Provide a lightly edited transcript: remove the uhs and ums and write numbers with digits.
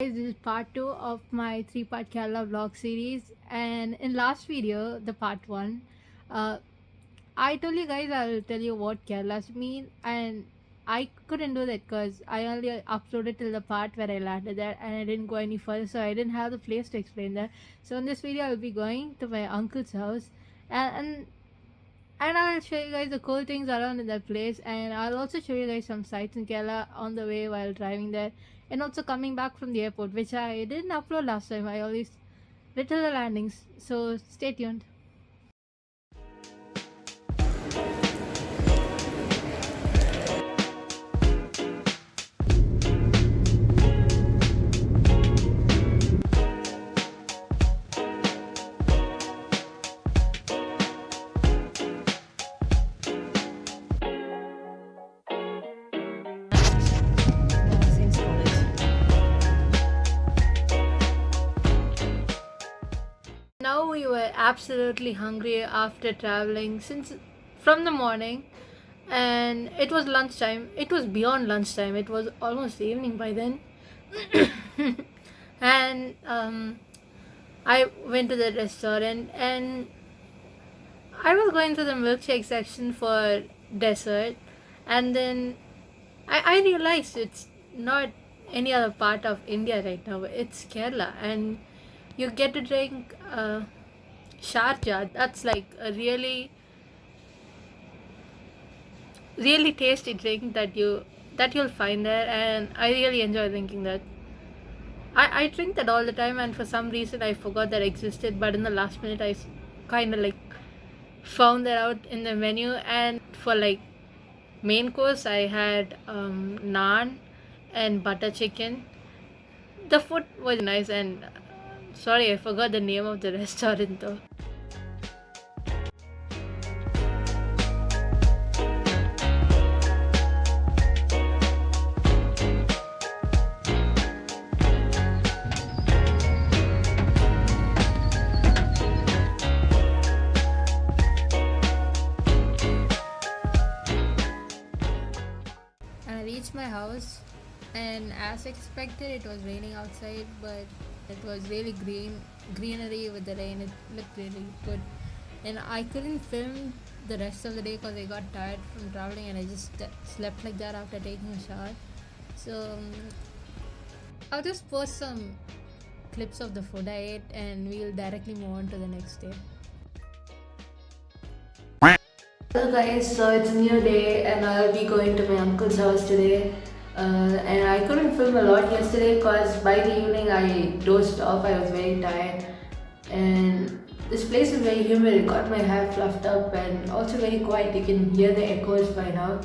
This is part 2 of my 3-part Kerala vlog series, and in last video, the part 1, uh, I told you guys I'll tell you what Kerala's mean, and I couldn't do that because I only uploaded till the part where I landed there and I didn't go any further, so I didn't have the place to explain that. So in this video I'll be going to my uncle's house, and I'll show you guys the cool things around in that place, and I'll also show you guys some sights in Kerala on the way while driving there, and also coming back from the airport, which I didn't upload last time. I always little the landings, so stay tuned. Now we were absolutely hungry after traveling since from the morning, and it was lunchtime. It was beyond lunchtime. It was almost evening by then. And I went to the restaurant and I was going to the milkshake section for dessert, and then I realized it's not any other part of India right now. It's Kerala, and you get to drink Sharjah. That's like a really tasty drink that you'll find there, and I really enjoy drinking that. I drink that all the time, and for some reason I forgot that existed. But in the last minute, I kind of like found that out in the menu. And for like main course, I had naan and butter chicken. The food was nice, and sorry, I forgot the name of the restaurant though. And I reached my house, and as expected, it was raining outside, but it was really greenery with the rain. It looked really good, and I couldn't film the rest of the day because I got tired from traveling, and I just slept like that after taking a shower. So I'll just post some clips of the food I ate, and we'll directly move on to the next day. Hello guys, so it's a new day and I'll be going to my uncle's house today. And I couldn't film a lot yesterday because by the evening I dozed off. I was very tired, and this place is very humid. It got my hair fluffed up and also very quiet. You can hear the echoes by now.